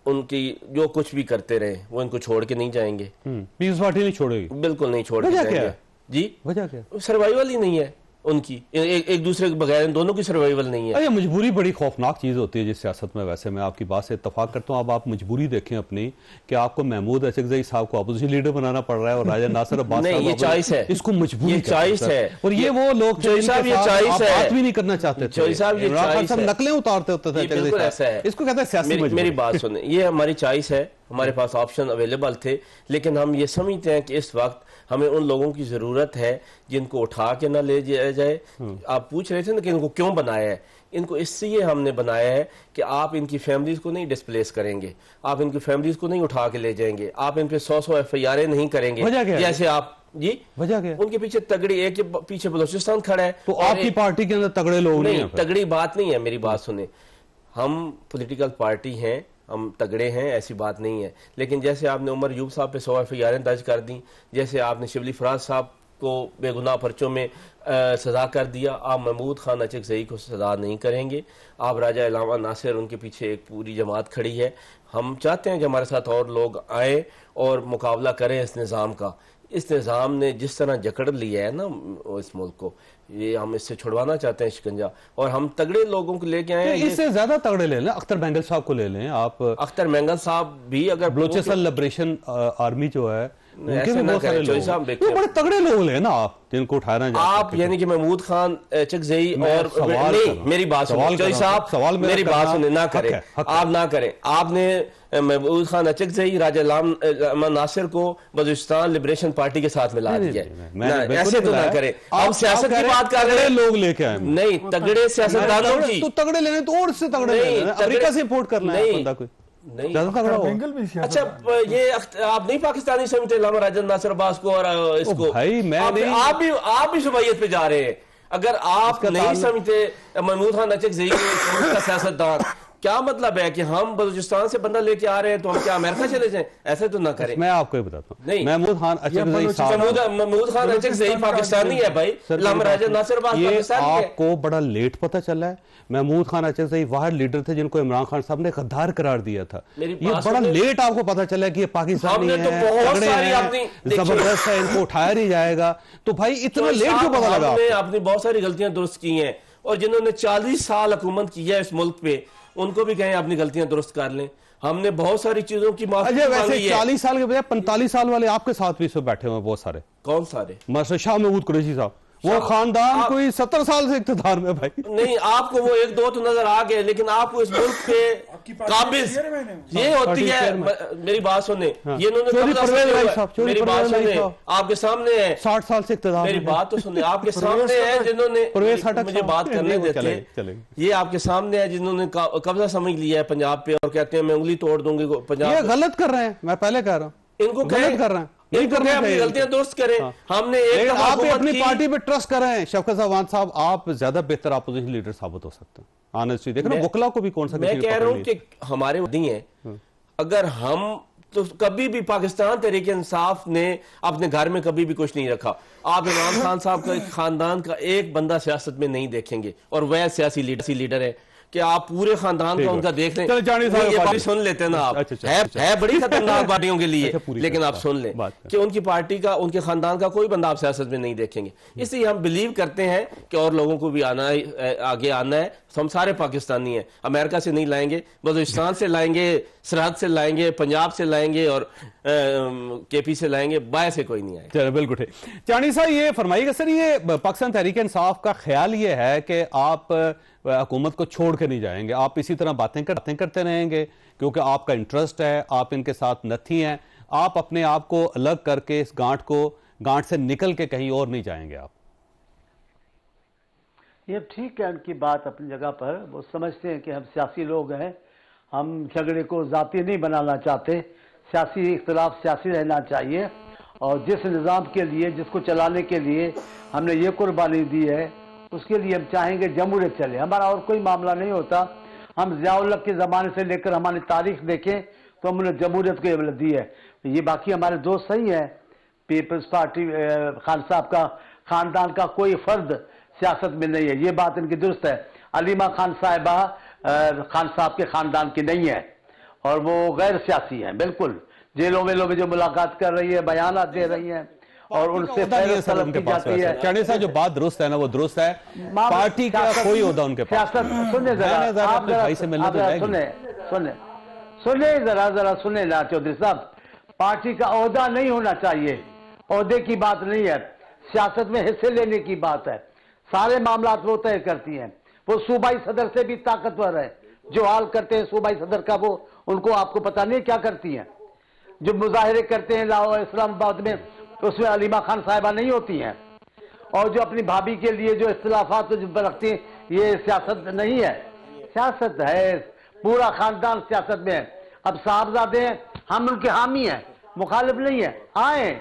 ان کی جو کچھ بھی کرتے رہے وہ ان کو چھوڑ کے نہیں جائیں گے. پیپلز پارٹی نہیں چھوڑے گی, بالکل نہیں چھوڑ کے جائیں گے. جی وجہ کیا؟ سروائیول ہی نہیں ہے ان کی, ایک دوسرے کے بغیر ان دونوں کی سروائیول نہیں ہے. یہ مجبوری بڑی خوفناک چیز ہوتی ہے جس سیاست میں. ویسے میں آپ کی بات سے اتفاق کرتا ہوں. اب آپ مجبوری دیکھیں اپنی کہ آپ کو محمود اچکزئی صاحب کو اپوزیشن لیڈر بنانا پڑ رہا ہے اور راجہ ناصر عباس نہیں, یہ چوائس ہے, اس کو مجبوری, یہ چوائس ہے. اور یہ وہ لوگ چوائس صاحب یہ چوائس ہے, بات بھی نہیں کرنا چاہتے تھے. چوائس صاحب یہ چوائس ہے, نقلیں اتارتے ہوتے تھے. بالکل ایسا ہے, اس کو کہتے ہیں سیاسی مجبوری. میری بات سنیں, یہ ہماری چوائس ہے, ہمارے پاس آپشن اویلیبل تھے, لیکن ہم یہ سمجھتے ہیں کہ اس وقت ہمیں ان لوگوں کی ضرورت ہے جن کو اٹھا کے نہ لے جایا جائے. آپ پوچھ رہے تھے نا کہ ان کو کیوں بنایا ہے. ان کو اس لیے ہم نے بنایا ہے کہ آپ ان کی فیملیز کو نہیں ڈسپلیس کریں گے, آپ ان کی فیملیز کو نہیں اٹھا کے لے جائیں گے, آپ ان پہ 100 ایف آئی آریں نہیں کریں گے. جیسے آپ جی وجہ کیا؟ ان کے پیچھے تگڑی, ایک کے پیچھے بلوچستان کھڑا ہے. تو آپ کی پارٹی کے اندر تگڑے لوگ نہیں ہیں. تگڑی بات نہیں ہے, میری بات سنیں. ہم پولیٹیکل پارٹی ہیں, ہم تگڑے ہیں, ایسی بات نہیں ہے. لیکن جیسے آپ نے عمر ایوب صاحب پہ 100 ایف آئی آریں درج کر دیں, جیسے آپ نے شبلی فراز صاحب کو بے گناہ پرچوں میں سزا کر دیا, آپ محمود خان اچکزئی کو سزا نہیں کریں گے. آپ راجہ علامہ ناصر, ان کے پیچھے ایک پوری جماعت کھڑی ہے. ہم چاہتے ہیں کہ ہمارے ساتھ اور لوگ آئیں اور مقابلہ کریں اس نظام کا. اس نظام نے جس طرح جکڑ لیا ہے نا اس ملک کو, یہ ہم اس سے چھڑوانا چاہتے ہیں شکنجا, اور ہم تگڑے لوگوں کو لے کے آئے ہیں. اس سے زیادہ تگڑے لے لیں, اختر مینگل صاحب کو لے لیں آپ. اختر مینگل صاحب بھی اگر بلوچستان لبریشن آرمی جو ہے, ایسا نہ کریں چوئی صاحب, دیکھیں بڑے تگڑے لوگ لیں نا آپ جن کو اٹھانا جائے. آپ یعنی کہ محمود خان اچکزئی اور نہیں, میری بات سنیں چوئی صاحب, میری بات سنیں, نہ کریں آپ, نہ کریں. آپ نے محمود خان اچکزئی, راجہ علامہ ناصر کو بلوچستان لبریشن پارٹی کے ساتھ ملا دیا. ایسے تو نہ کریں. ہم سیاست کی بات کر رہے ہیں, لوگ لے کے آئے نہیں تگڑے سیاستدانوں کی. تو تگڑے لینے تو اور سے تگڑے لینے, امریکہ سے امپورٹ کرنا ہے بندہ کوئی. اچھا یہ آپ نہیں پاکستانی سمجھتے علامہ راجہ ناصر عباس کو اور اس کو؟ آپ بھی شبیت پہ جا رہے ہیں. اگر آپ نہیں سمجھتے محمود خان اچکزئی کا سیاستدان, کیا مطلب ہے کہ ہم بلوچستان سے بندہ لے کے آ رہے ہیں تو ہم کیا امریکہ چلے جائیں؟ ایسے تو نہ کریں. میں آپ کو یہ بتاتا ہوں, نہیں, محمود خان اچکزئی پاکستانی ہے بھائی, علامہ راجہ ناصر عباس پاکستانی ہے. آپ کو بڑا لیٹ پتہ چلا ہے. محمود خان اچکزئی واحد لیڈر تھے جن کو عمران خان صاحب نے غدار قرار دیا تھا. یہ بڑا لیٹ آپ کو پتہ چلا کہ یہ پاکستانی ہیں, تگڑے ہیں, زبردست ہے, ان کو اٹھایا نہیں جائے گا. تو بھائی اتنا لیٹ کیوں پتہ لگا؟ آپ نے بہت ساری غلطیاں درست کی ہیں, اور جنہوں نے 40 سال حکومت کی ہے اس ملک پہ, ان کو بھی کہیں اپنی غلطیاں درست کر لیں. ہم نے بہت ساری چیزوں کی معافی مانگی ہے. 40 سال کے بجائے 45 سال والے آپ کے ساتھ بھی اس میں بیٹھے ہوئے بہت سارے. کون سارے؟ مثلا شاہ محمود قریشی صاحب, وہ خاندان کوئی 70 سال سے اقتدار میں. بھائی نہیں, آپ کو وہ ایک دو تو نظر آ گئے, لیکن آپ کو اس ملک پہ قابض یہ ہوتی ہے. میری بات سنیں, یہ انہوں نے میری بات سنیں, آپ کے سامنے ہے 60 سال سے اقتدار. میری بات تو سنیں, آپ کے سامنے ہے جنہوں نے مجھے بات کرنے دیتے, یہ آپ کے سامنے ہے جنہوں نے قبضہ سمجھ لیا ہے پنجاب پہ, اور کہتے ہیں میں انگلی توڑ دوں گی پنجاب. یہ غلط کر رہے ہیں, میں پہلے کہہ رہا ہوں, ان کو غلط کر رہے ہیں. اپنی غلطیاں درست کریں. ہم نے آپ اپنی پارٹی پہ ٹرسٹ کریں. شفقت صاحب صاحب, آپ زیادہ بہتر اپوزیشن لیڈر ثابت ہو سکتے ہیں. آنیسٹلی دیکھ رہے ہیں, وکلا کو بھی کون سا, میں کہہ رہا ہوں کہ ہمارے نہیں ہیں. اگر ہم تو کبھی بھی پاکستان تحریک انصاف نے اپنے گھر میں کبھی بھی کچھ نہیں رکھا. آپ عمران خان صاحب کا خاندان کا ایک بندہ سیاست میں نہیں دیکھیں گے, اور وہ سیاسی لیڈر ہے کہ آپ پورے خاندان کا ان کا دیکھ لیں. یہ بات سن لیتے ہیں نا آپ, ہے بڑی خطرناک پارٹیوں کے لیے, لیکن آپ سن لیں کہ ان کی پارٹی کا, ان کے خاندان کا کوئی بندہ آپ سیاست میں نہیں دیکھیں گے. اس لیے ہم بلیو کرتے ہیں کہ اور لوگوں کو بھی آنا ہے, آگے آنا ہے. ہم سارے پاکستانی ہیں, امریکہ سے نہیں لائیں گے, بلوچستان سے لائیں گے, سرحد سے لائیں گے, پنجاب سے لائیں گے, اور کے پی سے لائیں گے, باہر سے کوئی نہیں آئے. چلو بالکل. چانی صاحب یہ فرمائیے گا سر, یہ پاکستان تحریک انصاف کا خیال یہ ہے کہ آپ حکومت کو چھوڑ کے نہیں جائیں گے, آپ اسی طرح باتیں کرتے رہیں گے کیونکہ آپ کا انٹرسٹ ہے, آپ ان کے ساتھ نتھی ہیں, آپ اپنے آپ کو الگ کر کے اس گانٹ سے نکل کے کہیں اور نہیں جائیں گے آپ؟ یہ ٹھیک ہے ان کی بات اپنی جگہ پر. وہ سمجھتے ہیں کہ ہم سیاسی لوگ ہیں, ہم جھگڑے کو ذاتی نہیں بنانا چاہتے, سیاسی اختلاف سیاسی رہنا چاہیے, اور جس نظام کے لیے, جس کو چلانے کے لیے ہم نے یہ قربانی دی ہے, اس کے لیے ہم چاہیں گے جمہوریت چلے. ہمارا اور کوئی معاملہ نہیں ہوتا. ہم ضیاء الحق کے زمانے سے لے کر ہماری تاریخ دیکھیں تو ہم نے جمہوریت کو اولویت دی ہے. یہ باقی ہمارے دوست صحیح ہیں, پیپلز پارٹی خان صاحب کا خاندان کا کوئی فرد سیاست میں نہیں ہے, یہ بات ان کی درست ہے. علیمہ خان صاحبہ خان صاحب کے خاندان کی نہیں ہے, اور وہ غیر سیاسی ہیں بالکل. جیلوں میں لوگ جو ملاقات کر رہی ہے, بیانات دے رہی ہیں اور ان سے فیض طلب کی جاتی ہے. چانی صاحب جو بات درست ہے نا وہ درست ہے, پارٹی کا کوئی عہدہ ان کے پاس. سنیں ذرا سنیں نا چودھری صاحب, پارٹی کا عہدہ نہیں ہونا چاہیے, عہدے کی بات نہیں ہے, سیاست میں حصے لینے کی بات ہے. سارے معاملات وہ طے کرتی ہیں. وہ صوبائی صدر سے بھی طاقتور ہے. جو حال کرتے ہیں صوبائی صدر کا, وہ ان کو آپ کو پتہ نہیں کیا کرتی ہیں. جو مظاہرے کرتے ہیں لاہور اسلام آباد میں, اس میں علیمہ خان صاحبہ نہیں ہوتی ہیں. اور جو اپنی بھابھی کے لیے جو اختلافات رکھتی ہیں, یہ سیاست نہیں ہے. سیاست ہے, پورا خاندان سیاست میں ہے. اب صاحبزادے ہیں, ہم ان کے حامی ہیں, مخالف نہیں ہیں. آئیں,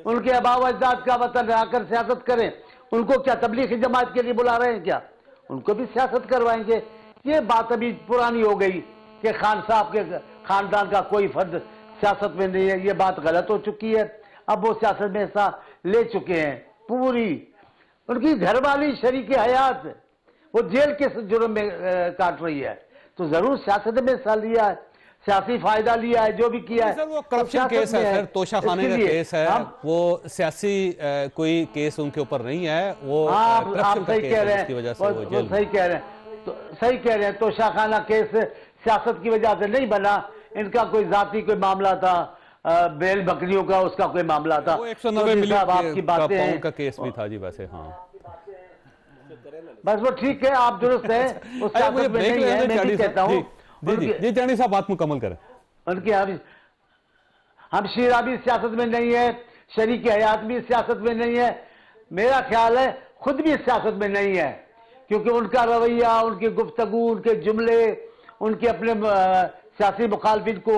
ان کے آباء و اجداد کا وطن آ کر سیاست کریں. ان کو کیا تبلیغی جماعت کے لیے بلا رہے ہیں کیا؟ ان کو بھی سیاست کروائیں گے. یہ بات ابھی پرانی ہو گئی کہ خان صاحب کے خاندان کا کوئی فرد سیاست میں نہیں ہے. یہ بات غلط ہو چکی ہے. اب وہ سیاست میں حصہ لے چکے ہیں پوری. ان کی گھر والی شریک حیات وہ جیل کے جرم میں کاٹ رہی ہے, تو ضرور سیاست میں حصہ لیا ہے, سیاسی فائدہ لیا ہے, جو بھی کیا ہے. سر وہ کرپشن کیس ہے, سر توشہ خانے کا کیس ہے, وہ سیاسی کوئی کیس ان کے اوپر نہیں ہے. وہ آپ صحیح کہہ رہے ہیں, صحیح کہہ رہے ہیں. توشہ خانہ کیس سیاست کی وجہ سے نہیں بنا, ان کا کوئی ذاتی کوئی معاملہ تھا, بیل بکریوں کا اس کا کوئی معاملہ تھا. وہ 190 ملین پاؤنڈ کا کیس بھی تھا جی ویسے. ہاں بس وہ ٹھیک ہے, آپ درست ہیں. اس سیاست میں نہیں ہے, میں بھی کہتا ہوں. جی چانی صاحب بات مکمل کریں. ان کی ہمشیرہ بھی سیاست میں نہیں ہے, شریک حیات بھی سیاست میں نہیں ہے. میرا خیال ہے خود بھی سیاست میں نہیں ہے, کیونکہ ان کا رویہ, ان کی گفتگو, ان کے جملے, ان کے اپنے سیاسی مخالفین کو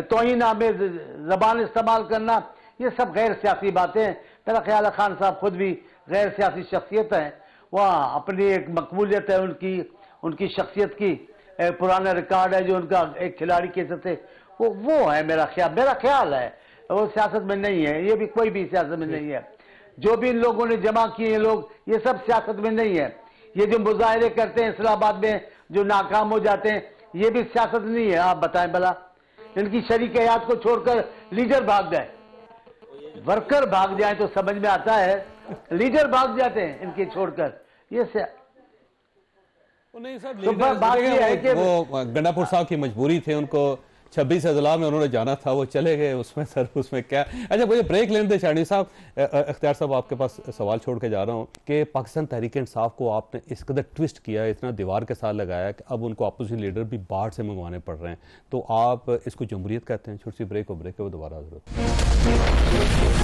توہین آمیز زبان استعمال کرنا, یہ سب غیر سیاسی باتیں ہیں. میرا خیال ہے خان صاحب خود بھی غیر سیاسی شخصیت ہیں. وہاں اپنی ایک مقبولیت ہے ان کی شخصیت کی, پرانا ریکارڈ ہے جو ان کا ایک کھلاڑی کے تھے, وہ ہے. میرا خیال ہے وہ سیاست میں نہیں ہے. یہ بھی کوئی بھی سیاست میں نہیں ہے. جو بھی ان لوگوں نے جمع کیے ہیں لوگ, یہ سب سیاست میں نہیں ہے. یہ جو مظاہرے کرتے ہیں اسلام آباد میں جو ناکام ہو جاتے ہیں, یہ بھی سیاست نہیں ہے. آپ بتائیں بھلا, ان کی شریک حیات کو چھوڑ کر لیڈر بھاگ گئے. ورکر بھاگ جائیں تو سمجھ میں آتا ہے, لیڈر بھاگ جاتے ہیں ان کے چھوڑ کر. یہ وہ گنڈا پور صاحب کی مجبوری تھی, ان کو 26 اضلاع میں انہوں نے جانا تھا, وہ چلے گئے. اس میں کیا. اچھا مجھے بریک لینے دیں چانی صاحب. اختیار صاحب آپ کے پاس سوال چھوڑ کے جا رہا ہوں کہ پاکستان تحریک انصاف کو آپ نے اس قدر ٹویسٹ کیا, اتنا دیوار کے ساتھ لگایا کہ اب ان کو اپوزیشن لیڈر بھی باہر سے منگوانے پڑ رہے ہیں, تو آپ اس کو جمہوریت کہتے ہیں. چھوٹی سی بریک ہو, بریک کے وہ دوبارہ حاضر ہوتے ہیں.